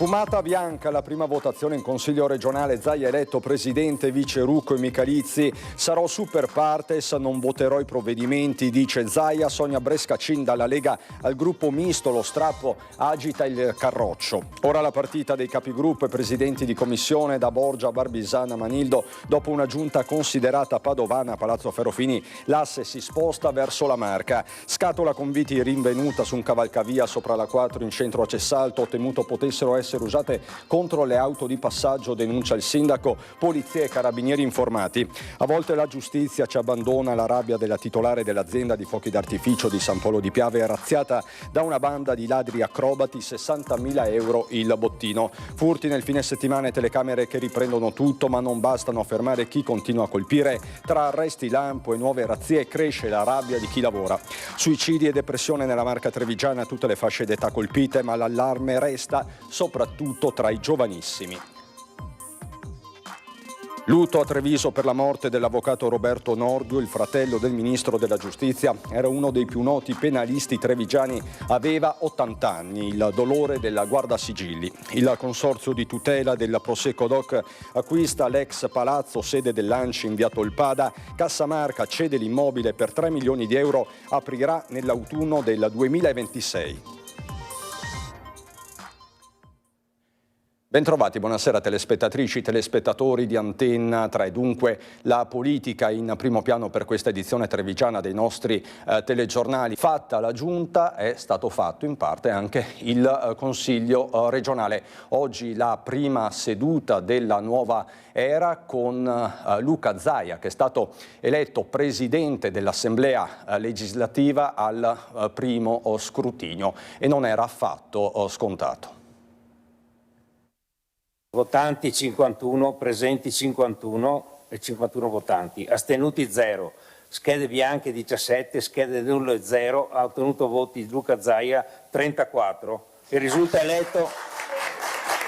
Fumata bianca, la prima votazione in Consiglio regionale, Zaia eletto presidente, vice Rucco e Michalizzi. Sarò super partes, non voterò i provvedimenti, dice Zaia. Sonia Brescacin dalla Lega al gruppo misto, lo strappo agita il carroccio. Ora la partita dei capigruppo e presidenti di commissione, da Borgia, Barbisana, Manildo. Dopo una giunta considerata padovana a Palazzo Ferrofini, l'asse si sposta verso la Marca. Scatola con viti rinvenuta su un cavalcavia sopra la 4 in centro a Cessalto, temuto potessero essere usate contro le auto di passaggio, denuncia il sindaco. Polizia e carabinieri informati. A volte la giustizia ci abbandona. La rabbia della titolare dell'azienda di fuochi d'artificio di San Polo di Piave è razziata da una banda di ladri acrobati, 60.000 euro il bottino. Furti nel fine settimana e telecamere che riprendono tutto, ma non bastano a fermare chi continua a colpire. Tra arresti lampo e nuove razzie cresce la rabbia di chi lavora. Suicidi e depressione nella Marca trevigiana, tutte le fasce d'età colpite, ma l'allarme resta soprattutto tra i giovanissimi. Lutto a Treviso per la morte dell'avvocato Roberto Nordio, il fratello del ministro della giustizia. Era uno dei più noti penalisti trevigiani, aveva 80 anni, il dolore della guardasigilli. Il consorzio di tutela del Prosecco Doc acquista l'ex palazzo, sede dell'ANCI in via Tolpada. Cassamarca cede l'immobile per 3 milioni di euro, aprirà nell'autunno del 2026. Bentrovati, buonasera telespettatrici, telespettatori di Antenna 3. Dunque la politica in primo piano per questa edizione trevigiana dei nostri telegiornali. Fatta la giunta, è stato fatto in parte anche il Consiglio regionale. Oggi la prima seduta della nuova era con Luca Zaia, che è stato eletto presidente dell'Assemblea legislativa al primo scrutinio e non era affatto scontato. Votanti 51, presenti 51 e 51 votanti, astenuti 0, schede bianche 17, schede nullo e 0, ha ottenuto voti Luca Zaia 34 e risulta eletto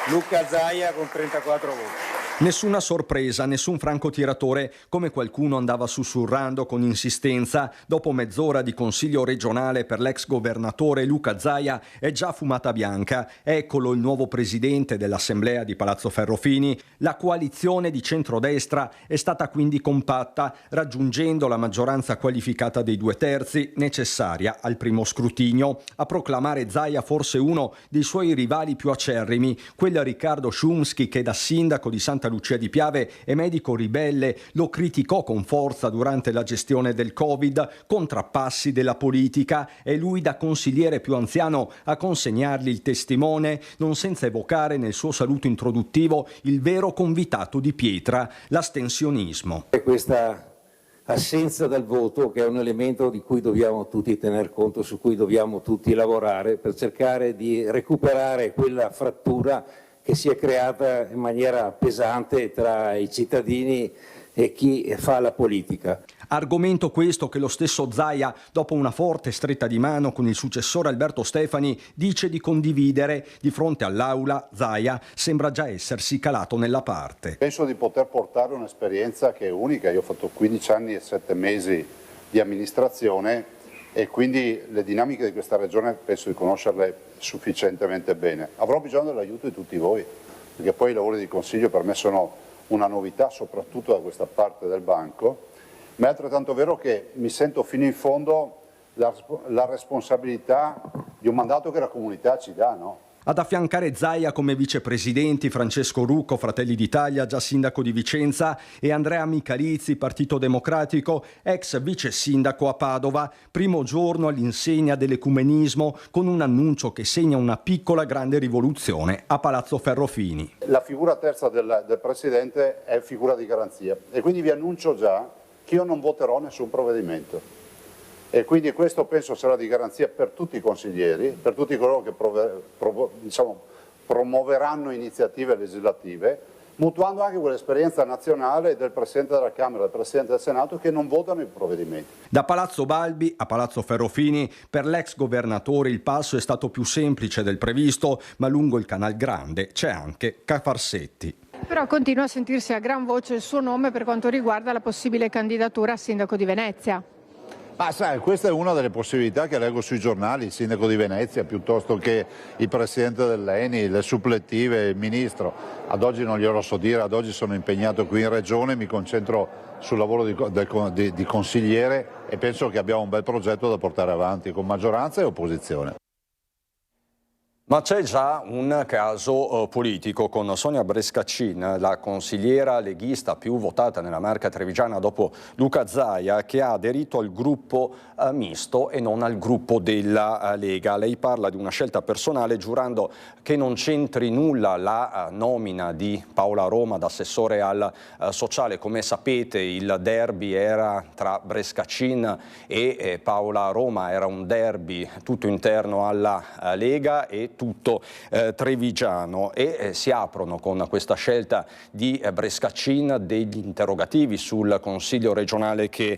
Luca Zaia con 34 voti. Nessuna sorpresa, nessun francotiratore, come qualcuno andava sussurrando con insistenza. Dopo mezz'ora di consiglio regionale per l'ex governatore Luca Zaia è già fumata bianca. Eccolo il nuovo presidente dell'Assemblea di Palazzo Ferrofini. La coalizione di centrodestra è stata quindi compatta, raggiungendo la maggioranza qualificata dei 2/3 necessaria al primo scrutinio. A proclamare Zaia forse uno dei suoi rivali più acerrimi, quel Riccardo Szumski che da sindaco di Santa Lucia di Piave e medico ribelle lo criticò con forza durante la gestione del Covid, contrappassi della politica. È lui da consigliere più anziano a consegnargli il testimone, non senza evocare nel suo saluto introduttivo il vero convitato di pietra, l'astensionismo. Questa assenza dal voto, che è un elemento di cui dobbiamo tutti tener conto, su cui dobbiamo tutti lavorare per cercare di recuperare quella frattura che si è creata in maniera pesante tra i cittadini e chi fa la politica. Argomento questo che lo stesso Zaia, dopo una forte stretta di mano con il successore Alberto Stefani, dice di condividere. Di fronte all'Aula, Zaia sembra già essersi calato nella parte. Penso di poter portare un'esperienza che è unica. Io ho fatto 15 anni e 7 mesi di amministrazione e quindi le dinamiche di questa regione penso di conoscerle sufficientemente bene. Avrò bisogno dell'aiuto di tutti voi, perché poi i lavori di consiglio per me sono una novità, soprattutto da questa parte del banco, ma è altrettanto vero che mi sento fino in fondo la responsabilità di un mandato che la comunità ci dà, no? Ad affiancare Zaia come vicepresidenti Francesco Rucco, Fratelli d'Italia, già sindaco di Vicenza, e Andrea Michalizzi, Partito Democratico, ex vice sindaco a Padova, primo giorno all'insegna dell'ecumenismo con un annuncio che segna una piccola grande rivoluzione a Palazzo Ferrofini. La figura terza del Presidente è figura di garanzia e quindi vi annuncio già che io non voterò nessun provvedimento. E quindi questo penso sarà di garanzia per tutti i consiglieri, per tutti coloro che promuoveranno iniziative legislative, mutuando anche quell'esperienza nazionale del Presidente della Camera e del Presidente del Senato che non votano i provvedimenti. Da Palazzo Balbi a Palazzo Ferrofini, per l'ex governatore il passo è stato più semplice del previsto, ma lungo il Canal Grande c'è anche Cafarsetti. Però continua a sentirsi a gran voce il suo nome per quanto riguarda la possibile candidatura a sindaco di Venezia. Ma sai, questa è una delle possibilità che leggo sui giornali, il sindaco di Venezia piuttosto che il presidente dell'ENI, le supplettive, il ministro. Ad oggi non glielo so dire, ad oggi sono impegnato qui in regione, mi concentro sul lavoro di consigliere e penso che abbiamo un bel progetto da portare avanti con maggioranza e opposizione. Ma c'è già un caso politico con Sonia Brescaccin, la consigliera leghista più votata nella Marca trevigiana dopo Luca Zaia, che ha aderito al gruppo misto e non al gruppo della Lega. Lei parla di una scelta personale giurando che non c'entri nulla la nomina di Paola Roma da assessore al sociale. Come sapete, il derby era tra Brescaccin e Paola Roma, era un derby tutto interno alla Lega e tutto trevigiano, e si aprono con questa scelta di Brescaccin degli interrogativi sul Consiglio regionale che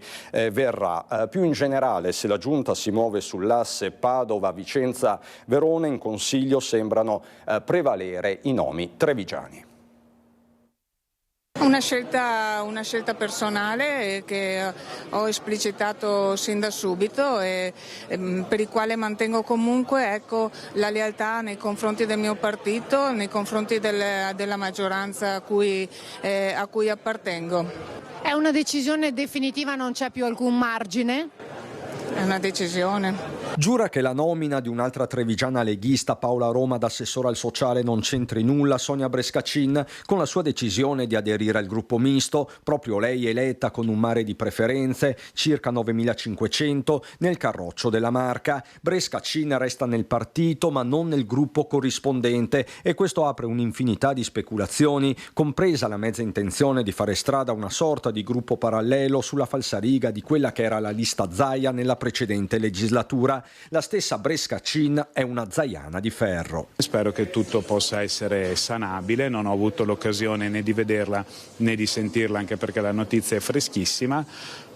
verrà. Più in generale, se la Giunta si muove sull'asse Padova-Vicenza-Verona, in Consiglio sembrano prevalere i nomi trevigiani. Una scelta personale che ho esplicitato sin da subito e per il quale mantengo comunque la lealtà nei confronti del mio partito, nei confronti della maggioranza a cui appartengo. È una decisione definitiva, non c'è più alcun margine? È una decisione. Giura che la nomina di un'altra trevigiana leghista, Paola Roma, da assessore al sociale non c'entri nulla. Sonia Brescaccin, con la sua decisione di aderire al gruppo misto, proprio lei eletta con un mare di preferenze, circa 9.500, nel carroccio della Marca. Brescaccin resta nel partito ma non nel gruppo corrispondente, e questo apre un'infinità di speculazioni, compresa la mezza intenzione di fare strada a una sorta di gruppo parallelo sulla falsariga di quella che era la lista Zaia nella precedente legislatura. La stessa Brescaccin è una zaiana di ferro. Spero che tutto possa essere sanabile, non ho avuto l'occasione né di vederla né di sentirla, anche perché la notizia è freschissima.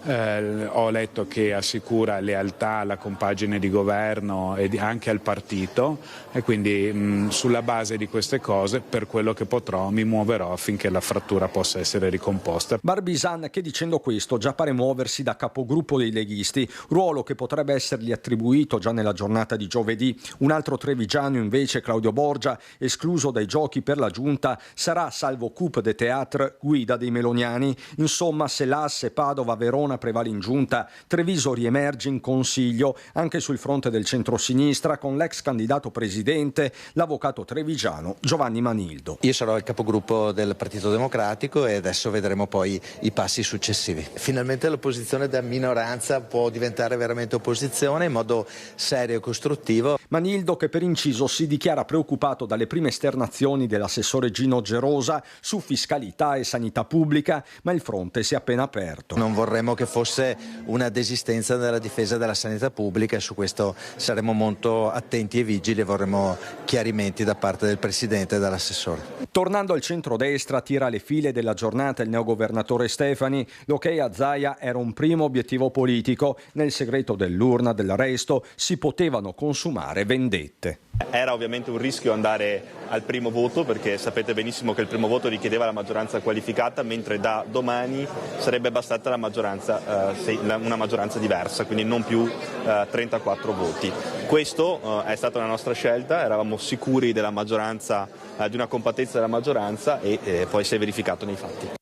Ho letto che assicura lealtà alla compagine di governo e anche al partito, e quindi sulla base di queste cose, per quello che potrò, mi muoverò affinché la frattura possa essere ricomposta. Barbisan, che dicendo questo già pare muoversi da capogruppo dei leghisti, ruolo che potrebbe essergli attribuito già nella giornata di giovedì. Un altro trevigiano invece, Claudio Borgia, escluso dai giochi per la Giunta, sarà, salvo Coupe de Théâtre, guida dei meloniani. Insomma, se l'asse Padova-Verona prevale in Giunta, Treviso riemerge in Consiglio anche sul fronte del centrosinistra, con l'ex candidato presidente, l'avvocato trevigiano Giovanni Manildo. Io sarò il capogruppo del Partito Democratico e adesso vedremo poi i passi successivi. Finalmente l'opposizione da minoranza può diventare veramente opposizione in modo serio e costruttivo. Manildo, che per inciso si dichiara preoccupato dalle prime esternazioni dell'assessore Gino Gerosa su fiscalità e sanità pubblica, ma il fronte si è appena aperto. Non vorremmo che fosse una desistenza nella difesa della sanità pubblica, e su questo saremo molto attenti e vigili e vorremmo chiarimenti da parte del Presidente e dell'assessore. Tornando al centrodestra, tira le file della giornata il neogovernatore Stefani. L'ok a Zaia era un primo obiettivo politico. Nel segreto dell'urna dell'arresto si potevano consumare vendette. Era ovviamente un rischio andare al primo voto, perché sapete benissimo che il primo voto richiedeva la maggioranza qualificata, mentre da domani sarebbe bastata una maggioranza diversa, quindi non più 34 voti. Questo è stata una nostra scelta, eravamo sicuri della maggioranza, di una compattezza della maggioranza, e poi si è verificato nei fatti.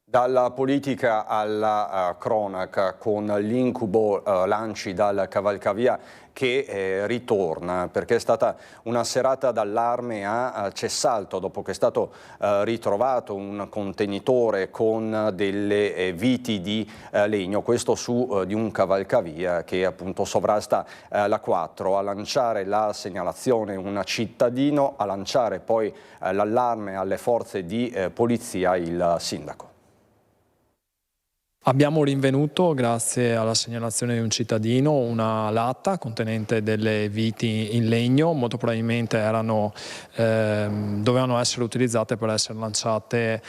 Dalla politica alla cronaca, con l'incubo Lanci dal cavalcavia che ritorna, perché è stata una serata d'allarme a Cessalto, dopo che è stato ritrovato un contenitore con delle viti di legno, questo su di un cavalcavia che appunto sovrasta la 4. A lanciare la segnalazione un cittadino, a lanciare poi l'allarme alle forze di polizia il sindaco. Abbiamo rinvenuto, grazie alla segnalazione di un cittadino, una latta contenente delle viti in legno, molto probabilmente dovevano essere utilizzate per essere lanciate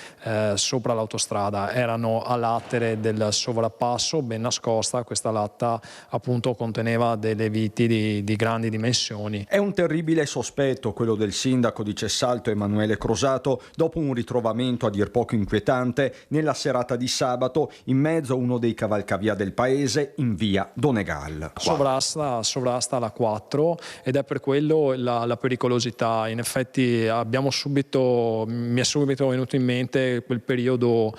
sopra l'autostrada. Erano a latere del sovrappasso, ben nascosta. Questa latta appunto conteneva delle viti di grandi dimensioni. È un terribile sospetto quello del sindaco di Cessalto, Emanuele Crosato, dopo un ritrovamento a dir poco inquietante nella serata di sabato in mezzo uno dei cavalcavia del paese in via Donegal. Sovrasta la 4 ed è per quello la pericolosità. In effetti mi è subito venuto in mente quel periodo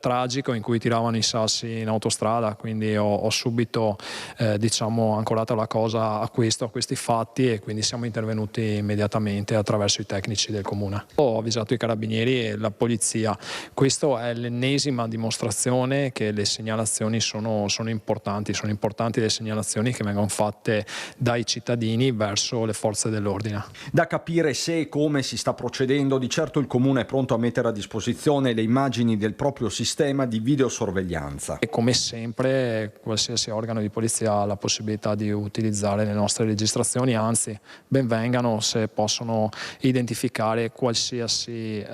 tragico in cui tiravano i sassi in autostrada, quindi ho subito ancorato la cosa a questi fatti, e quindi siamo intervenuti immediatamente attraverso i tecnici del comune. Ho avvisato i carabinieri e la polizia. Questa è l'ennesima dimostrazione che le segnalazioni sono importanti le segnalazioni che vengono fatte dai cittadini verso le forze dell'ordine. Da capire se e come si sta procedendo. Di certo il comune è pronto a mettere a disposizione le immagini del proprio sistema di videosorveglianza. E come sempre qualsiasi organo di polizia ha la possibilità di utilizzare le nostre registrazioni, anzi ben vengano se possono identificare qualsiasi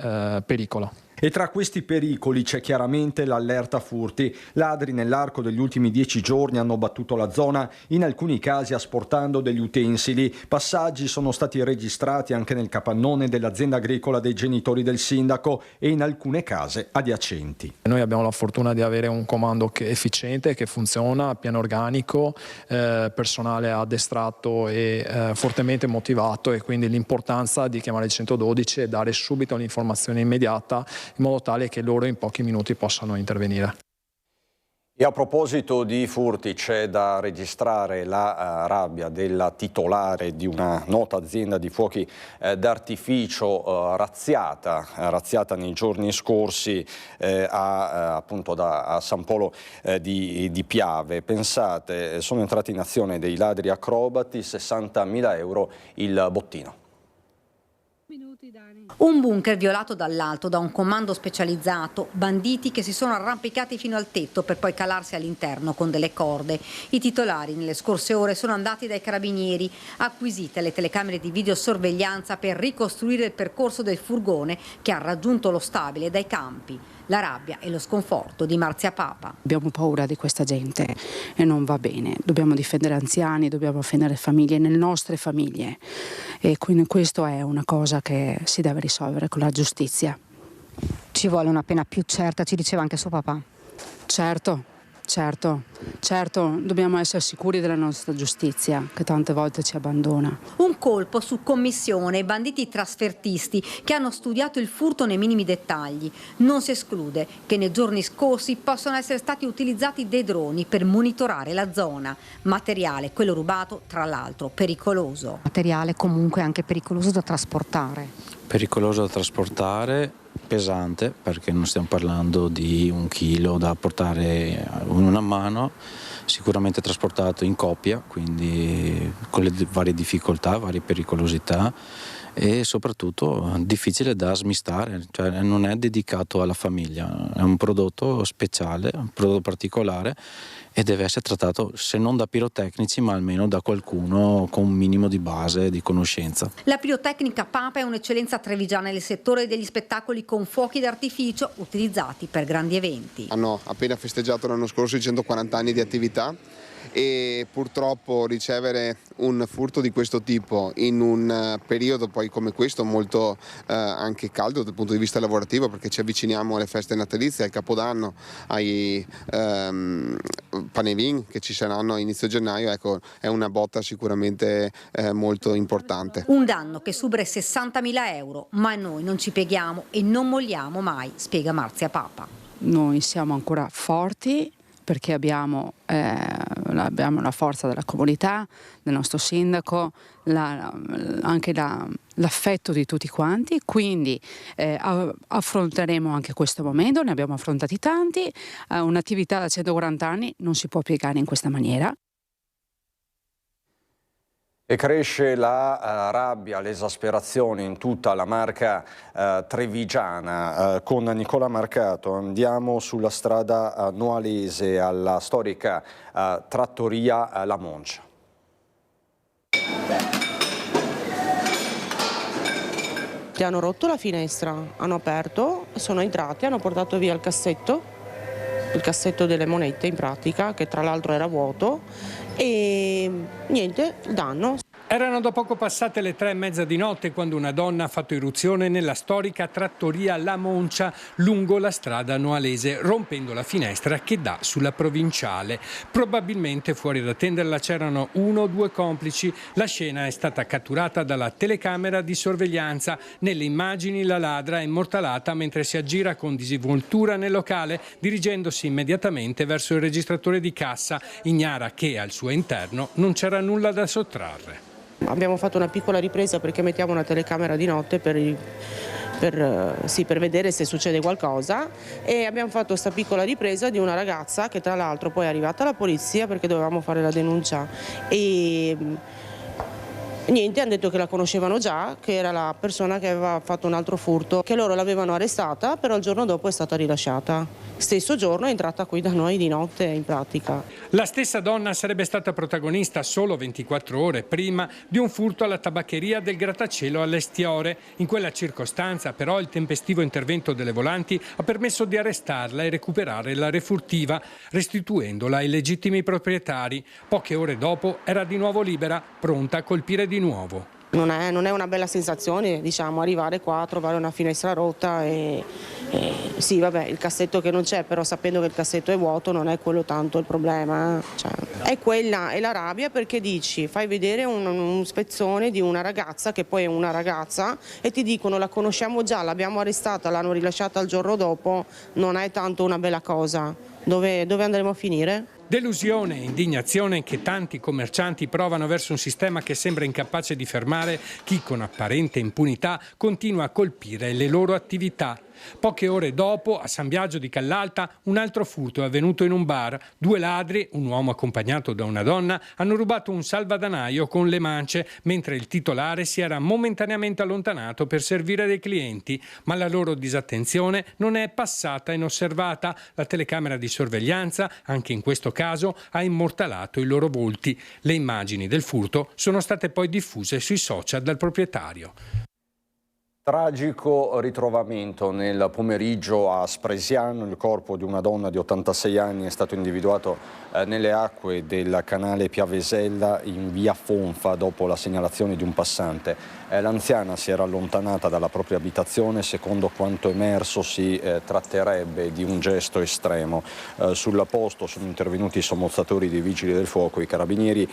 pericolo. E tra questi pericoli c'è chiaramente l'allerta furti. Ladri nell'arco degli ultimi 10 giorni hanno battuto la zona, in alcuni casi asportando degli utensili. Passaggi sono stati registrati anche nel capannone dell'azienda agricola dei genitori del sindaco e in alcune case adiacenti. Noi abbiamo la fortuna di avere un comando efficiente, che funziona a piano organico, personale addestrato e fortemente motivato, e quindi l'importanza di chiamare il 112 e dare subito l'informazione immediata, in modo tale che loro in pochi minuti possano intervenire. E a proposito di furti, c'è da registrare la rabbia della titolare di una nota azienda di fuochi d'artificio razziata nei giorni scorsi appunto a San Polo di Piave. Pensate, sono entrati in azione dei ladri acrobati, 60.000 euro il bottino. Un bunker violato dall'alto da un comando specializzato, banditi che si sono arrampicati fino al tetto per poi calarsi all'interno con delle corde. I titolari nelle scorse ore sono andati dai carabinieri, acquisite le telecamere di videosorveglianza per ricostruire il percorso del furgone che ha raggiunto lo stabile dai campi. La rabbia e lo sconforto di Marzia Papa. Abbiamo paura di questa gente e non va bene. Dobbiamo difendere anziani, dobbiamo difendere famiglie, le nostre famiglie. E quindi questo è una cosa che si deve risolvere con la giustizia. Ci vuole una pena più certa, ci diceva anche suo papà. Certo, dobbiamo essere sicuri della nostra giustizia, che tante volte ci abbandona. Un colpo su commissione, banditi trasfertisti che hanno studiato il furto nei minimi dettagli. Non si esclude che nei giorni scorsi possano essere stati utilizzati dei droni per monitorare la zona. Materiale, quello rubato, tra l'altro, pericoloso. Materiale comunque anche pericoloso da trasportare. Pericoloso da trasportare, pesante, perché non stiamo parlando di 1 chilo da portare in una mano, sicuramente trasportato in coppia, quindi con le varie difficoltà, varie pericolosità, e soprattutto difficile da smistare, cioè non è dedicato alla famiglia, è un prodotto speciale, un prodotto particolare, e deve essere trattato se non da pirotecnici ma almeno da qualcuno con un minimo di base di conoscenza. La pirotecnica Papa è un'eccellenza trevigiana nel settore degli spettacoli con fuochi d'artificio utilizzati per grandi eventi. Hanno appena festeggiato l'anno scorso i 140 anni di attività, e purtroppo ricevere un furto di questo tipo in un periodo poi come questo molto anche caldo dal punto di vista lavorativo, perché ci avviciniamo alle feste natalizie, al Capodanno, ai Panevin che ci saranno a inizio gennaio, ecco, è una botta sicuramente molto importante. Un danno che supera 60.000 euro, ma noi non ci pieghiamo e non molliamo mai, spiega Marzia Papa. Noi siamo ancora forti, perché abbiamo la forza della comunità, del nostro sindaco, anche l'affetto di tutti quanti, quindi affronteremo anche questo momento, ne abbiamo affrontati tanti, un'attività da 140 anni non si può piegare in questa maniera. E cresce la rabbia, l'esasperazione in tutta la Marca trevigiana. Con Nicola Marcato andiamo sulla strada noalese alla storica trattoria La Moncia. Ti hanno rotto la finestra, hanno aperto, sono entrati, hanno portato via il cassetto delle monete in pratica, che tra l'altro era vuoto, e niente, il danno. Erano da poco passate le 3:30 di notte quando una donna ha fatto irruzione nella storica trattoria La Moncia lungo la strada noalese, rompendo la finestra che dà sulla provinciale. Probabilmente fuori ad attenderla c'erano 1 o 2 complici. La scena è stata catturata dalla telecamera di sorveglianza. Nelle immagini la ladra è immortalata mentre si aggira con disinvoltura nel locale, dirigendosi immediatamente verso il registratore di cassa. Ignara che al suo interno non c'era nulla da sottrarre. Abbiamo fatto una piccola ripresa perché mettiamo una telecamera di notte per vedere se succede qualcosa, e abbiamo fatto questa piccola ripresa di una ragazza che tra l'altro poi è arrivata la polizia perché dovevamo fare la denuncia e niente, hanno detto che la conoscevano già, che era la persona che aveva fatto un altro furto, che loro l'avevano arrestata, però il giorno dopo è stata rilasciata. Stesso giorno è entrata qui da noi di notte in pratica. La stessa donna sarebbe stata protagonista solo 24 ore prima di un furto alla tabaccheria del Grattacielo all'Estiore. In quella circostanza però il tempestivo intervento delle volanti ha permesso di arrestarla e recuperare la refurtiva, restituendola ai legittimi proprietari. Poche ore dopo era di nuovo libera, pronta a colpire di nuovo. Non è una bella sensazione, diciamo, arrivare qua, trovare una finestra rotta e sì, vabbè, il cassetto che non c'è, però sapendo che il cassetto è vuoto non è quello tanto il problema. Cioè, è quella, è la rabbia perché dici, fai vedere un spezzone di una ragazza che poi è una ragazza e ti dicono la conosciamo già, l'abbiamo arrestata, l'hanno rilasciata il giorno dopo, non è tanto una bella cosa. Dove andremo a finire? Delusione e indignazione che tanti commercianti provano verso un sistema che sembra incapace di fermare chi con apparente impunità continua a colpire le loro attività. Poche ore dopo, a San Biagio di Callalta, un altro furto è avvenuto in un bar. 2 ladri, un uomo accompagnato da una donna, hanno rubato un salvadanaio con le mance, mentre il titolare si era momentaneamente allontanato per servire dei clienti. Ma la loro disattenzione non è passata inosservata. La telecamera di sorveglianza, anche in questo caso, ha immortalato i loro volti. Le immagini del furto sono state poi diffuse sui social dal proprietario. Tragico ritrovamento nel pomeriggio a Spresiano. Il corpo di una donna di 86 anni è stato individuato nelle acque del canale Piavesella in via Fonfa dopo la segnalazione di un passante. L'anziana si era allontanata dalla propria abitazione. Secondo quanto emerso si tratterebbe di un gesto estremo. Sul posto sono intervenuti i sommozzatori dei Vigili del Fuoco, i carabinieri,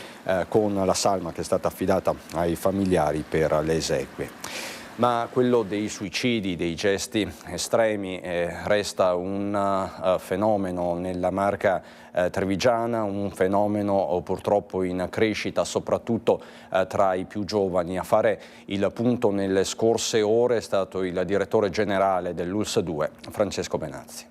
con la salma che è stata affidata ai familiari per le esequie. Ma quello dei suicidi, dei gesti estremi, resta un fenomeno nella Marca trevigiana, un fenomeno purtroppo in crescita, soprattutto tra i più giovani. A fare il punto nelle scorse ore è stato il direttore generale dell'ULSS 2, Francesco Benazzi.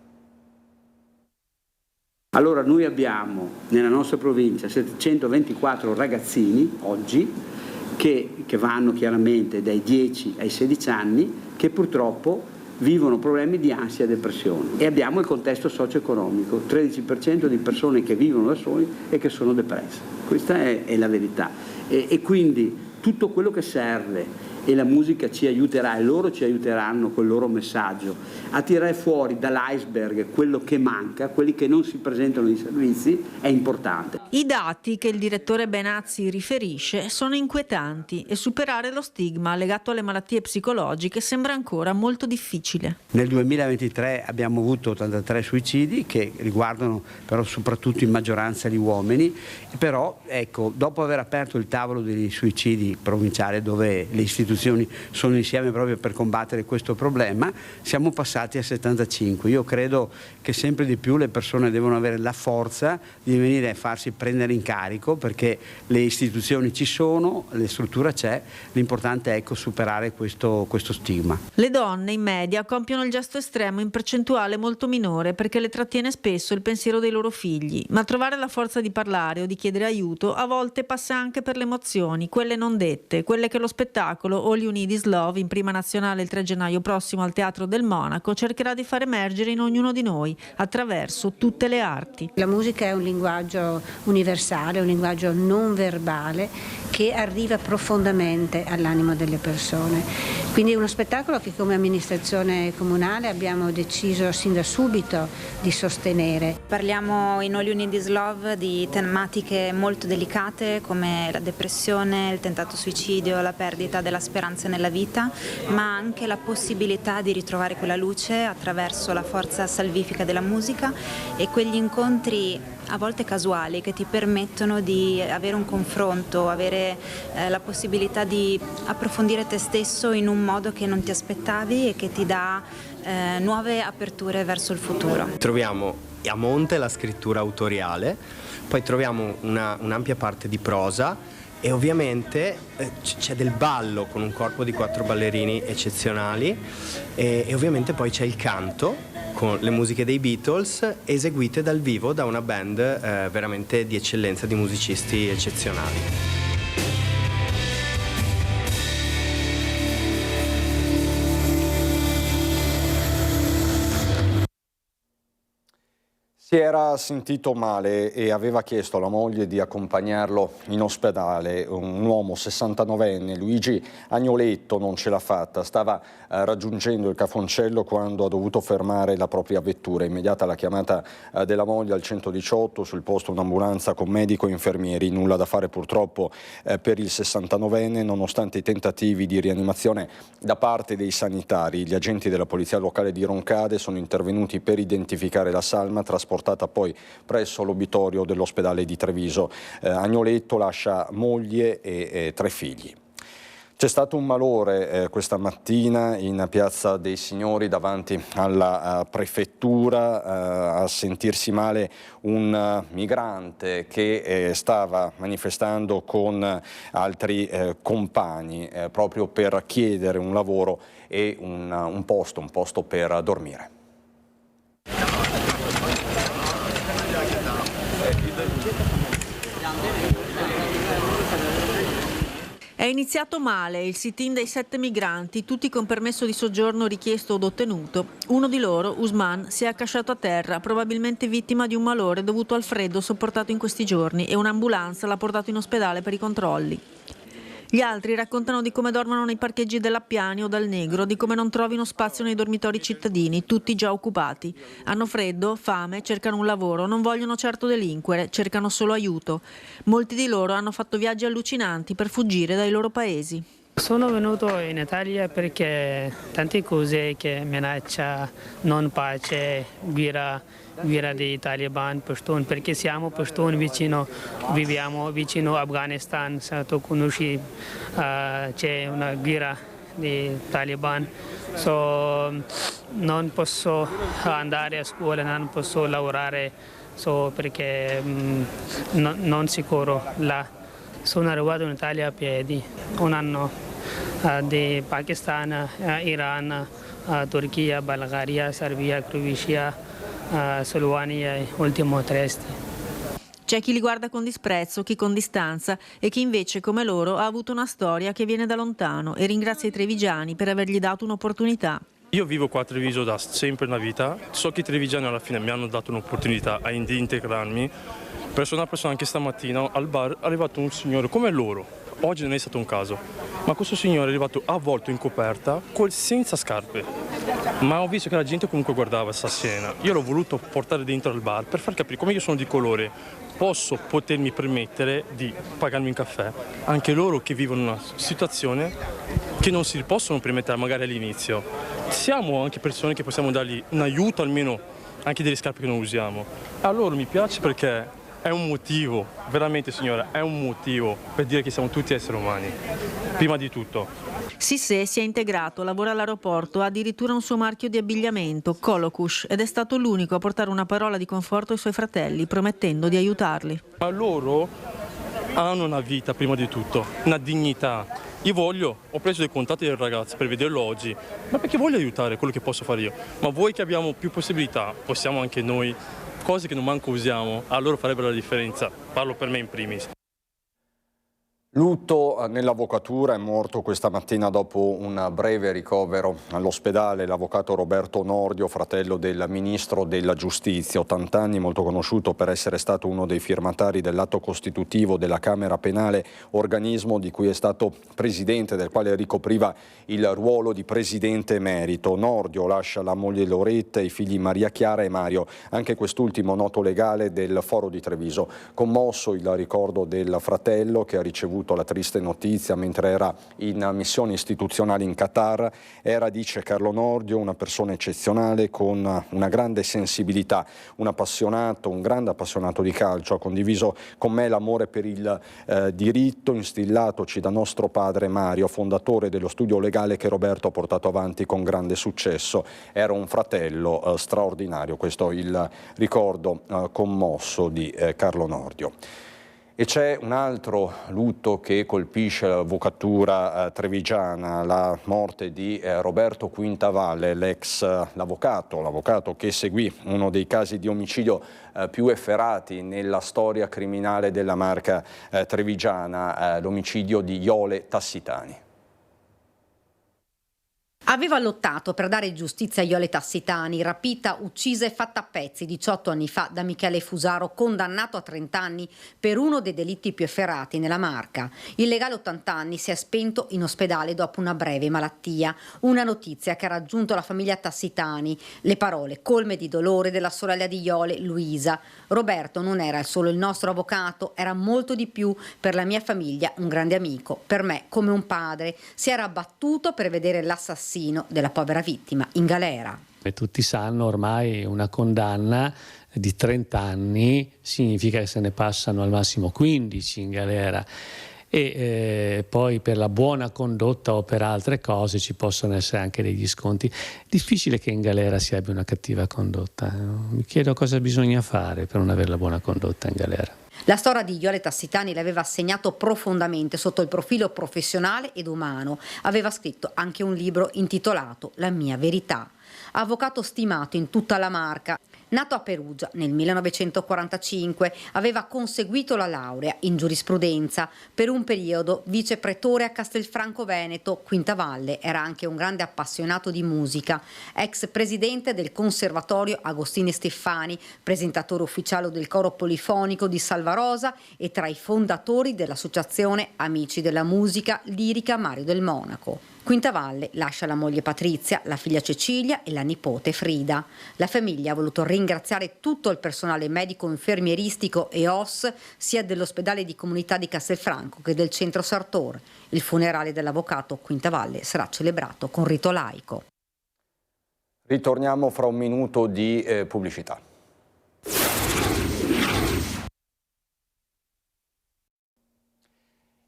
Allora noi abbiamo nella nostra provincia 724 ragazzini oggi, che vanno chiaramente dai 10 ai 16 anni, che purtroppo vivono problemi di ansia e depressione. E abbiamo il contesto socio-economico, 13% di persone che vivono da soli e che sono depresse. Questa è la verità. E quindi tutto quello che serve, e la musica ci aiuterà e loro ci aiuteranno col loro messaggio a tirare fuori dall'iceberg quello che manca, quelli che non si presentano nei servizi, è importante. I dati che il direttore Benazzi riferisce sono inquietanti e superare lo stigma legato alle malattie psicologiche sembra ancora molto difficile. Nel 2023 abbiamo avuto 83 suicidi che riguardano però soprattutto in maggioranza gli uomini, però ecco, dopo aver aperto il tavolo dei suicidi provinciale dove le istituzioni sono insieme proprio per combattere questo problema, siamo passati a 75. Io credo che sempre di più le persone devono avere la forza di venire a farsi prendere in carico, perché le istituzioni ci sono, la struttura c'è, l'importante è ecco superare questo stigma. Le donne in media compiono il gesto estremo in percentuale molto minore perché le trattiene spesso il pensiero dei loro figli, ma trovare la forza di parlare o di chiedere aiuto a volte passa anche per le emozioni, quelle non dette, quelle che lo spettacolo All You Need Is Love, in prima nazionale il 3 gennaio prossimo al Teatro del Monaco, cercherà di far emergere in ognuno di noi attraverso tutte le arti. La musica è un linguaggio universale, un linguaggio non verbale che arriva profondamente all'animo delle persone. Quindi è uno spettacolo che come amministrazione comunale abbiamo deciso sin da subito di sostenere. Parliamo in All You Need Is Love di tematiche molto delicate come la depressione, il tentato suicidio, la perdita della speranza nella vita, ma anche la possibilità di ritrovare quella luce attraverso la forza salvifica della musica e quegli incontri a volte casuali che ti permettono di avere un confronto, avere la possibilità di approfondire te stesso in un modo che non ti aspettavi e che ti dà nuove aperture verso il futuro. Troviamo a monte la scrittura autoriale, poi troviamo un'ampia parte di prosa e ovviamente c'è del ballo con un corpo di 4 ballerini eccezionali e ovviamente poi c'è il canto con le musiche dei Beatles eseguite dal vivo da una band veramente di eccellenza, di musicisti eccezionali. Si era sentito male e aveva chiesto alla moglie di accompagnarlo in ospedale. Un uomo 69enne, Luigi Agnoletto, non ce l'ha fatta. Stava raggiungendo il Cafoncello quando ha dovuto fermare la propria vettura. Immediata la chiamata della moglie al 118, sul posto un'ambulanza con medico e infermieri. Nulla da fare purtroppo per il 69enne, nonostante i tentativi di rianimazione da parte dei sanitari. Gli agenti della polizia locale di Roncade sono intervenuti per identificare la salma, trasportata poi presso l'obitorio dell'ospedale di Treviso. Agnoletto lascia moglie e 3 figli. C'è stato un malore questa mattina in Piazza dei Signori davanti alla prefettura, a sentirsi male un migrante che stava manifestando con altri compagni proprio per chiedere un lavoro e un posto per dormire. È iniziato male il sit-in dei 7 migranti, tutti con permesso di soggiorno richiesto od ottenuto. Uno di loro, Usman, si è accasciato a terra, probabilmente vittima di un malore dovuto al freddo sopportato in questi giorni e un'ambulanza l'ha portato in ospedale per i controlli. Gli altri raccontano di come dormono nei parcheggi dell'Appiani o dal Negro, di come non trovino spazio nei dormitori cittadini, tutti già occupati. Hanno freddo, fame, cercano un lavoro, non vogliono certo delinquere, cercano solo aiuto. Molti di loro hanno fatto viaggi allucinanti per fuggire dai loro paesi. Sono venuto in Italia perché tante cose che minaccia non pace, guerra dei Taliban, Pashtun, perché siamo Pashtun viviamo vicino Afghanistan, tu conosci, c'è una guerra dei Taliban, non posso andare a scuola, non posso lavorare perché non sicuro là. Sono arrivato in Italia a piedi, un anno di Pakistan, Iran, Turchia, Bulgaria, Serbia, Croazia, Slovenia e ultimo Trieste. C'è chi li guarda con disprezzo, chi con distanza e chi invece, come loro, ha avuto una storia che viene da lontano e ringrazia i trevigiani per avergli dato un'opportunità. Io vivo qua a Treviso da sempre nella vita, so che i trevigiani alla fine mi hanno dato un'opportunità di integrarmi. Presso una persona anche stamattina al bar è arrivato un signore come loro, oggi non è stato un caso, ma questo signore è arrivato avvolto in coperta senza scarpe, ma ho visto che la gente comunque guardava questa scena. Io l'ho voluto portare dentro al bar per far capire come io sono di colore, posso potermi permettere di pagarmi un caffè, anche loro che vivono una situazione che non si possono permettere magari all'inizio. Siamo anche persone che possiamo dargli un aiuto, almeno anche delle scarpe che non usiamo. A loro mi piace perché è un motivo, veramente signora, è un motivo per dire che siamo tutti esseri umani, prima di tutto. Sissé si è integrato, lavora all'aeroporto, ha addirittura un suo marchio di abbigliamento, Kolokush, ed è stato l'unico a portare una parola di conforto ai suoi fratelli, promettendo di aiutarli. Ma loro hanno una vita prima di tutto, una dignità. Ho preso dei contatti del ragazzo per vederlo oggi, ma perché voglio aiutare quello che posso fare io. Ma voi che abbiamo più possibilità, possiamo anche noi, cose che non manco usiamo, a loro farebbero la differenza. Parlo per me in primis. Lutto nell'avvocatura, è morto questa mattina dopo un breve ricovero all'ospedale l'avvocato Roberto Nordio, fratello del ministro della giustizia, 80 anni, molto conosciuto per essere stato uno dei firmatari dell'atto costitutivo della Camera Penale, organismo di cui è stato presidente, del quale ricopriva il ruolo di presidente emerito. Nordio lascia la moglie Loretta e i figli Maria Chiara e Mario, anche quest'ultimo noto legale del Foro di Treviso. Commosso il ricordo del fratello che ha ricevuto la triste notizia mentre era in missione istituzionale in Qatar. Era, dice Carlo Nordio, una persona eccezionale con una grande sensibilità, un grande appassionato di calcio. Ha condiviso con me l'amore per il diritto instillatoci da nostro padre Mario, fondatore dello studio legale che Roberto ha portato avanti con grande successo. Era un fratello straordinario. Questo è il ricordo commosso di Carlo Nordio. E c'è un altro lutto che colpisce l'avvocatura trevigiana, la morte di Roberto Quintavalle, l'avvocato che seguì uno dei casi di omicidio più efferati nella storia criminale della Marca trevigiana, l'omicidio di Jole Tassitani. Aveva lottato per dare giustizia a Jole Tassitani, rapita, uccisa e fatta a pezzi 18 anni fa da Michele Fusaro, condannato a 30 anni per uno dei delitti più efferati nella Marca. Il legale 80 anni si è spento in ospedale dopo una breve malattia. Una notizia che ha raggiunto la famiglia Tassitani. Le parole colme di dolore della sorella di Jole, Luisa. Roberto non era solo il nostro avvocato, era molto di più. Per la mia famiglia un grande amico, per me come un padre. Si era battuto per vedere l'assassino della povera vittima in galera. E tutti sanno ormai una condanna di 30 anni significa che se ne passano al massimo 15 in galera e poi per la buona condotta o per altre cose ci possono essere anche degli sconti. Difficile che in galera si abbia una cattiva condotta. Mi chiedo cosa bisogna fare per non avere la buona condotta in galera. La storia di Jole Tassitani l'aveva segnato profondamente sotto il profilo professionale ed umano. Aveva scritto anche un libro intitolato La mia verità. Avvocato stimato in tutta la Marca. Nato a Perugia nel 1945, aveva conseguito la laurea in giurisprudenza. Per un periodo vicepretore a Castelfranco Veneto, Quintavalle era anche un grande appassionato di musica. Ex presidente del Conservatorio Agostini Steffani, presentatore ufficiale del coro polifonico di Salvarosa e tra i fondatori dell'associazione Amici della Musica Lirica Mario del Monaco. Quintavalle lascia la moglie Patrizia, la figlia Cecilia e la nipote Frida. La famiglia ha voluto ringraziare tutto il personale medico, infermieristico e OS sia dell'ospedale di comunità di Castelfranco che del centro Sartor. Il funerale dell'avvocato Quintavalle sarà celebrato con rito laico. Ritorniamo fra un minuto di pubblicità.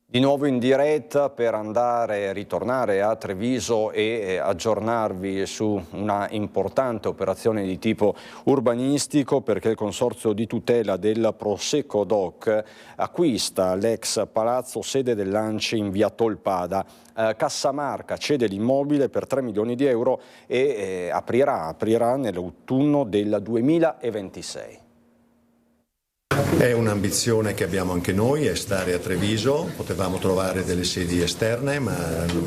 Di nuovo in diretta per ritornare a Treviso e aggiornarvi su una importante operazione di tipo urbanistico, perché il Consorzio di tutela del Prosecco Doc acquista l'ex palazzo sede dell'ANCI in via Tolpada. Cassamarca cede l'immobile per 3 milioni di euro e aprirà nell'autunno del 2026. È un'ambizione che abbiamo anche noi, è stare a Treviso. Potevamo trovare delle sedi esterne, ma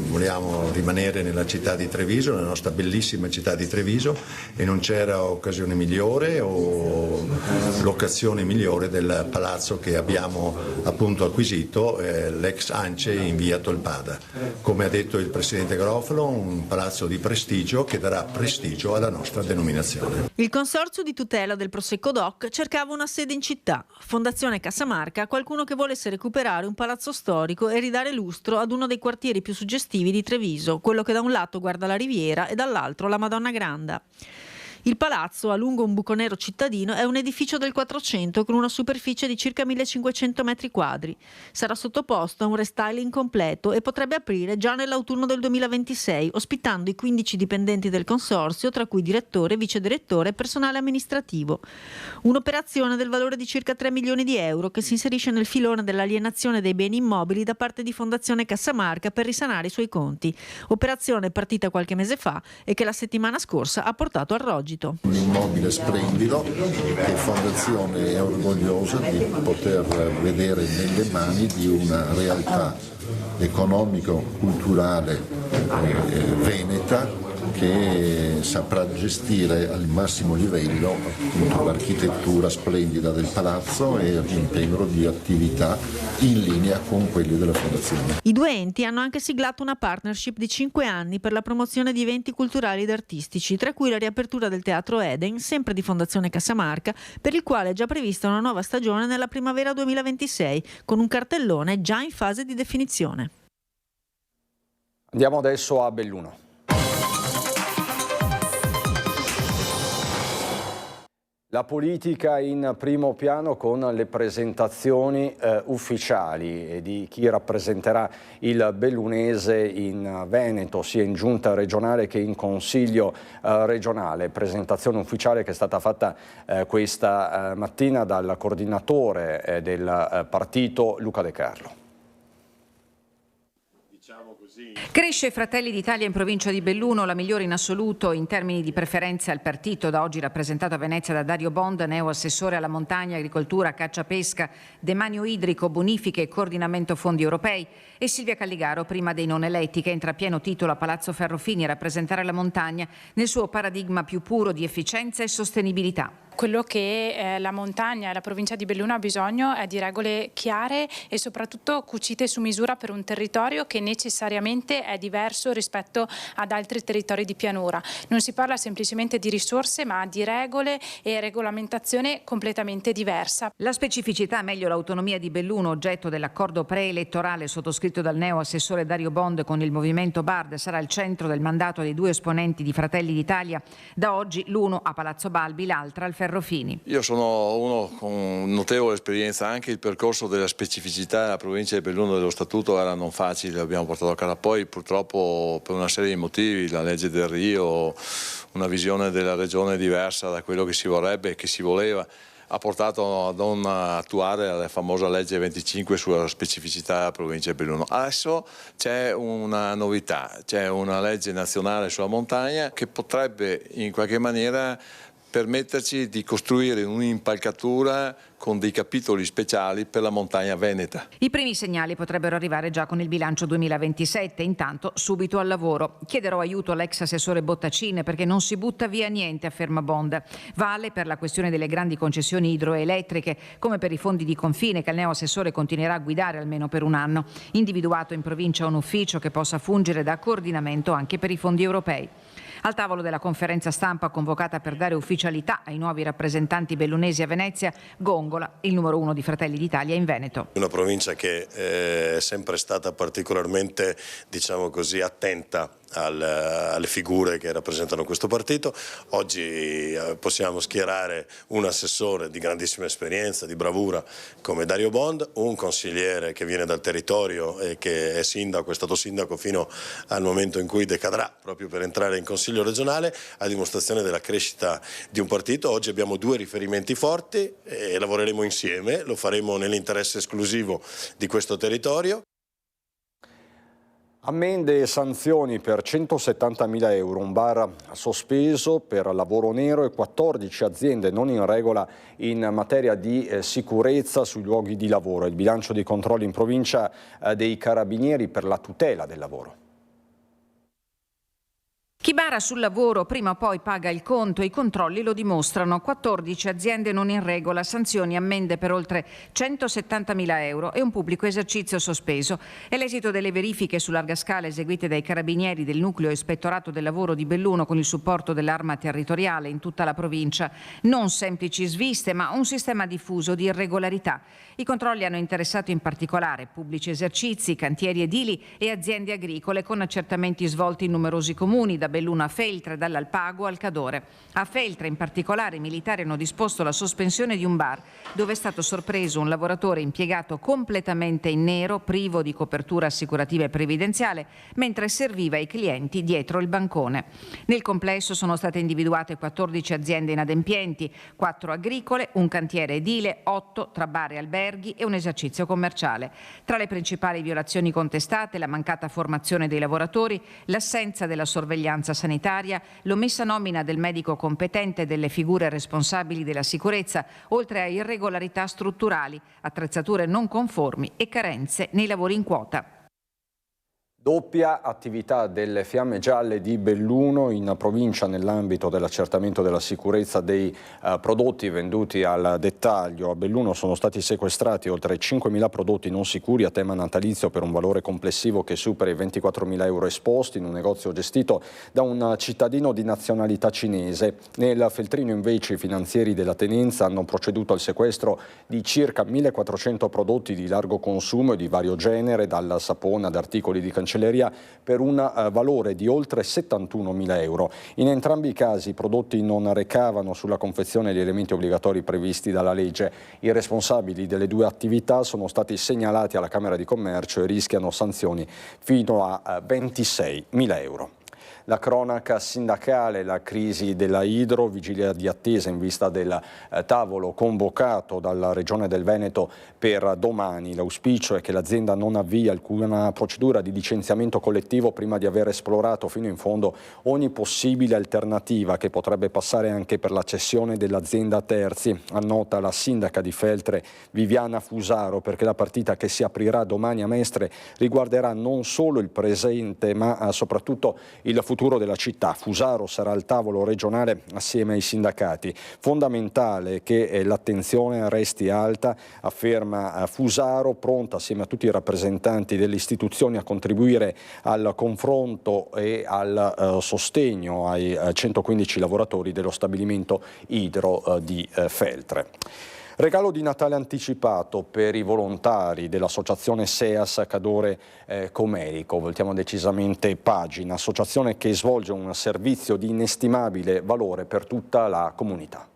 vogliamo rimanere nella città di Treviso, nella nostra bellissima città di Treviso, e non c'era occasione migliore o locazione migliore del palazzo che abbiamo appunto acquisito, l'ex ANCE in via Tolpada. Come ha detto il Presidente Garofalo, un palazzo di prestigio che darà prestigio alla nostra denominazione. Il Consorzio di tutela del Prosecco Doc cercava una sede in città. Fondazione Cassamarca, qualcuno che volesse recuperare un palazzo storico e ridare lustro ad uno dei quartieri più suggestivi di Treviso, quello che da un lato guarda la Riviera e dall'altro la Madonna Granda. Il palazzo, a lungo un buco nero cittadino, è un edificio del 400 con una superficie di circa 1500 metri quadri. Sarà sottoposto a un restyling completo e potrebbe aprire già nell'autunno del 2026, ospitando i 15 dipendenti del consorzio, tra cui direttore, vice direttore e personale amministrativo. Un'operazione del valore di circa 3 milioni di euro che si inserisce nel filone dell'alienazione dei beni immobili da parte di Fondazione Cassamarca per risanare i suoi conti. Operazione partita qualche mese fa e che la settimana scorsa ha portato al Roggi Esposito. Un immobile splendido che Fondazione è orgogliosa di poter vedere nelle mani di una realtà economico-culturale veneta che saprà gestire al massimo livello appunto l'architettura splendida del palazzo e l'impegno di attività in linea con quelli della Fondazione. I due enti hanno anche siglato una partnership di 5 anni per la promozione di eventi culturali ed artistici, tra cui la riapertura del Teatro Eden, sempre di Fondazione Cassamarca, per il quale è già prevista una nuova stagione nella primavera 2026, con un cartellone già in fase di definizione. Andiamo adesso a Belluno. La politica in primo piano con le presentazioni ufficiali di chi rappresenterà il bellunese in Veneto, sia in giunta regionale che in consiglio regionale. Presentazione ufficiale che è stata fatta questa mattina dal coordinatore del partito Luca De Carlo. Cresce Fratelli d'Italia in provincia di Belluno, la migliore in assoluto in termini di preferenze al partito, da oggi rappresentato a Venezia da Dario Bond, neoassessore alla montagna, agricoltura, caccia pesca, demanio idrico, bonifiche e coordinamento fondi europei, e Silvia Calligaro, prima dei non eletti, che entra a pieno titolo a Palazzo Ferrofini a rappresentare la montagna nel suo paradigma più puro di efficienza e sostenibilità. Quello che la montagna e la provincia di Belluno ha bisogno è di regole chiare e soprattutto cucite su misura per un territorio che necessariamente è diverso rispetto ad altri territori di pianura. Non si parla semplicemente di risorse, ma di regole e regolamentazione completamente diversa. La specificità, meglio l'autonomia di Belluno, oggetto dell'accordo preelettorale sottoscritto dal neo-assessore Dario Bond con il movimento BARD, sarà il centro del mandato dei due esponenti di Fratelli d'Italia, da oggi l'uno a Palazzo Balbi, l'altra al Ferrofini. Io sono uno con notevole esperienza, anche il percorso della specificità della provincia di Belluno dello statuto era non facile, l'abbiamo portato a casa, poi purtroppo per una serie di motivi, la legge del Rio, una visione della regione diversa da quello che si vorrebbe e che si voleva, ha portato a non attuare la famosa legge 25 sulla specificità della provincia di Belluno. Adesso c'è una novità, c'è una legge nazionale sulla montagna che potrebbe in qualche maniera permetterci di costruire un'impalcatura con dei capitoli speciali per la montagna veneta. I primi segnali potrebbero arrivare già con il bilancio 2027, intanto subito al lavoro. Chiederò aiuto all'ex assessore Bottacine perché non si butta via niente, afferma Bond. Vale per la questione delle grandi concessioni idroelettriche, come per i fondi di confine che il neo-assessore continuerà a guidare almeno per un anno. Individuato in provincia un ufficio che possa fungere da coordinamento anche per i fondi europei. Al tavolo della conferenza stampa convocata per dare ufficialità ai nuovi rappresentanti bellunesi a Venezia, Gongola, il numero 1 di Fratelli d'Italia in Veneto. Una provincia che è sempre stata particolarmente, diciamo così, attenta alle figure che rappresentano questo partito. Oggi possiamo schierare un assessore di grandissima esperienza, di bravura come Dario Bond, un consigliere che viene dal territorio e che è sindaco, è stato sindaco fino al momento in cui decadrà proprio per entrare in consiglio regionale, a dimostrazione della crescita di un partito. Oggi abbiamo due riferimenti forti e lavoreremo insieme, lo faremo nell'interesse esclusivo di questo territorio. Ammende e sanzioni per 170.000 euro, un bar sospeso per lavoro nero e 14 aziende non in regola in materia di sicurezza sui luoghi di lavoro. Il bilancio dei controlli in provincia dei Carabinieri per la tutela del lavoro. Chi bara sul lavoro prima o poi paga il conto, i controlli lo dimostrano. 14 aziende non in regola, sanzioni, ammende per oltre 170.000 euro e un pubblico esercizio sospeso. È l'esito delle verifiche su larga scala eseguite dai carabinieri del nucleo ispettorato del lavoro di Belluno con il supporto dell'arma territoriale in tutta la provincia. Non semplici sviste, ma un sistema diffuso di irregolarità. I controlli hanno interessato in particolare pubblici esercizi, cantieri edili e aziende agricole con accertamenti svolti in numerosi comuni, da Belluno a Feltre, dall'Alpago al Cadore. A Feltre in particolare i militari hanno disposto la sospensione di un bar dove è stato sorpreso un lavoratore impiegato completamente in nero, privo di copertura assicurativa e previdenziale, mentre serviva i clienti dietro il bancone. Nel complesso sono state individuate 14 aziende inadempienti, 4 agricole, un cantiere edile, 8 tra bar e alberghi e un esercizio commerciale. Tra le principali violazioni contestate la mancata formazione dei lavoratori, l'assenza della sorveglianza vigilanza sanitaria, l'omessa nomina del medico competente e delle figure responsabili della sicurezza, oltre a irregolarità strutturali, attrezzature non conformi e carenze nei lavori in quota. Doppia attività delle Fiamme Gialle di Belluno in provincia nell'ambito dell'accertamento della sicurezza dei prodotti venduti al dettaglio. A Belluno sono stati sequestrati oltre 5.000 prodotti non sicuri a tema natalizio per un valore complessivo che supera i 24.000 euro esposti in un negozio gestito da un cittadino di nazionalità cinese. Nel Feltrino invece i finanzieri della tenenza hanno proceduto al sequestro di circa 1.400 prodotti di largo consumo e di vario genere, dal sapone ad articoli di cancelleria, per un valore di oltre 71.000 euro. In entrambi i casi i prodotti non recavano sulla confezione gli elementi obbligatori previsti dalla legge. I responsabili delle due attività sono stati segnalati alla Camera di Commercio e rischiano sanzioni fino a 26.000 euro. La cronaca sindacale, la crisi della Idro, vigilia di attesa in vista del tavolo convocato dalla Regione del Veneto per domani. L'auspicio è che l'azienda non avvii alcuna procedura di licenziamento collettivo prima di aver esplorato fino in fondo ogni possibile alternativa, che potrebbe passare anche per la cessione dell'azienda a terzi, annota la sindaca di Feltre Viviana Fusaro, perché la partita che si aprirà domani a Mestre riguarderà non solo il presente ma soprattutto il futuro della città. Fusaro sarà al tavolo regionale assieme ai sindacati. Fondamentale che l'attenzione resti alta, afferma Fusaro, pronta assieme a tutti i rappresentanti delle istituzioni a contribuire al confronto e al sostegno ai 115 lavoratori dello stabilimento Idro di Feltre. Regalo di Natale anticipato per i volontari dell'associazione SEAS Cadore Comelico. Voltiamo decisamente pagina, associazione che svolge un servizio di inestimabile valore per tutta la comunità.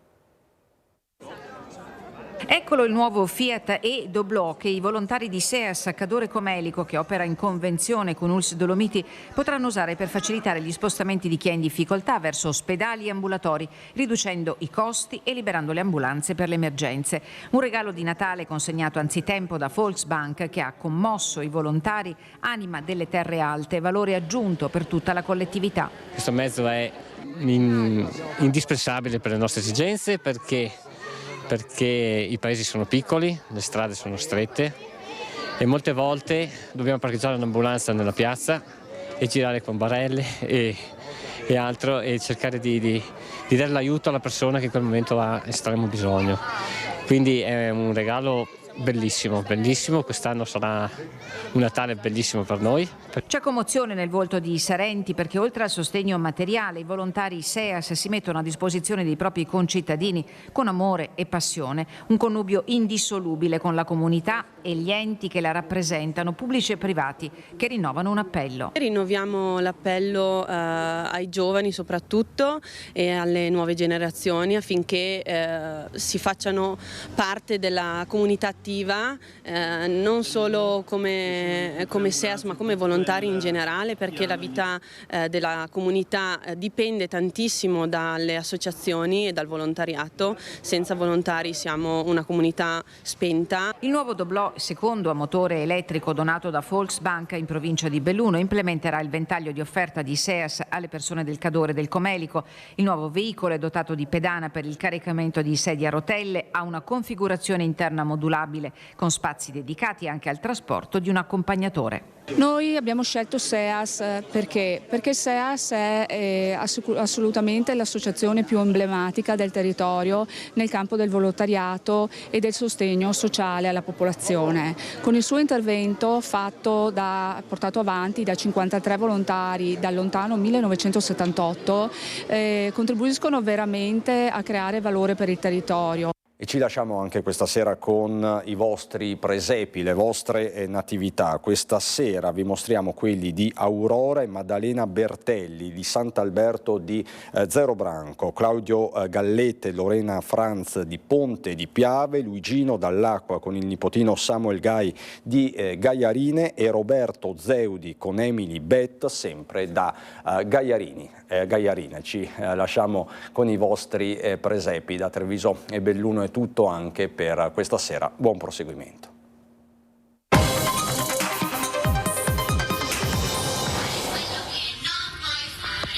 Eccolo il nuovo Fiat E-Doblò che i volontari di SEAS Cadore Comelico, che opera in convenzione con ULSS Dolomiti, potranno usare per facilitare gli spostamenti di chi è in difficoltà verso ospedali e ambulatori, riducendo i costi e liberando le ambulanze per le emergenze. Un regalo di Natale consegnato anzitempo da Volksbank, che ha commosso i volontari, anima delle terre alte, valore aggiunto per tutta la collettività. Questo mezzo è indispensabile per le nostre esigenze perché i paesi sono piccoli, le strade sono strette e molte volte dobbiamo parcheggiare un'ambulanza nella piazza e girare con barelle e altro e cercare di dare l'aiuto alla persona che in quel momento ha estremo bisogno. Quindi è un regalo bellissimo, bellissimo. Quest'anno sarà un Natale bellissimo per noi. C'è commozione nel volto di Sarenti perché oltre al sostegno materiale i volontari SEAS si mettono a disposizione dei propri concittadini con amore e passione, un connubio indissolubile con la comunità e gli enti che la rappresentano, pubblici e privati, che rinnovano un appello. Rinnoviamo l'appello ai giovani soprattutto e alle nuove generazioni affinché si facciano parte della comunità attiva, non solo come SEAS ma come volontari in generale, perché la vita della comunità dipende tantissimo dalle associazioni e dal volontariato. Senza volontari siamo una comunità spenta. Il nuovo Doblò, secondo a motore elettrico donato da Volksbank in provincia di Belluno, implementerà il ventaglio di offerta di SEAS alle persone del Cadore del Comelico. Il nuovo veicolo è dotato di pedana per il caricamento di sedie a rotelle, ha una configurazione interna modulabile con spazi dedicati anche al trasporto di un accompagnatore. Noi abbiamo scelto SEAS perché SEAS è assolutamente l'associazione più emblematica del territorio nel campo del volontariato e del sostegno sociale alla popolazione. Con il suo intervento portato avanti da 53 volontari dal lontano 1978 contribuiscono veramente a creare valore per il territorio. E ci lasciamo anche questa sera con i vostri presepi, le vostre natività. Questa sera vi mostriamo quelli di Aurora e Maddalena Bertelli, di Sant'Alberto di Zero Branco, Claudio Gallette e Lorena Franz di Ponte di Piave, Luigino Dall'Acqua con il nipotino Samuel Gai di Gaiarine e Roberto Zeudi con Emily Bett, sempre da Gaiarine. Ci lasciamo con i vostri presepi. Da Treviso e Belluno è tutto anche per questa sera. Buon proseguimento. Quello che non puoi fare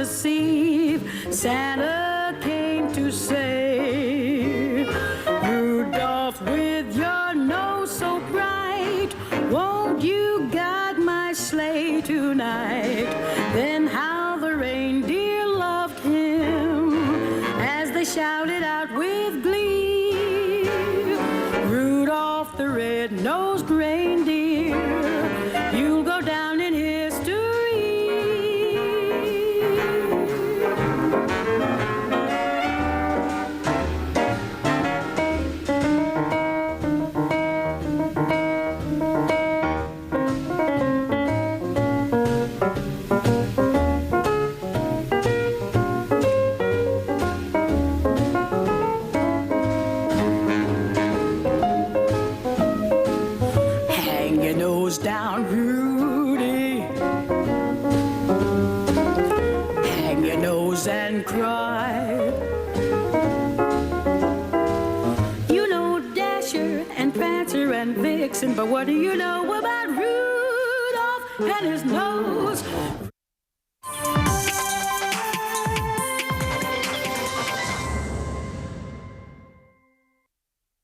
Christmas Eve, Santa came to say, Rudolph, with your nose so bright, won't you guide my sleigh tonight? Then how the reindeer loved him as they shouted out with glee, Rudolph the red-nosed reindeer, you'll go down in history. Hang your nose down, Rudy. Hang your nose and cry. You know Dasher and Prancer and Vixen, but what do you know about Rudolph and his nose?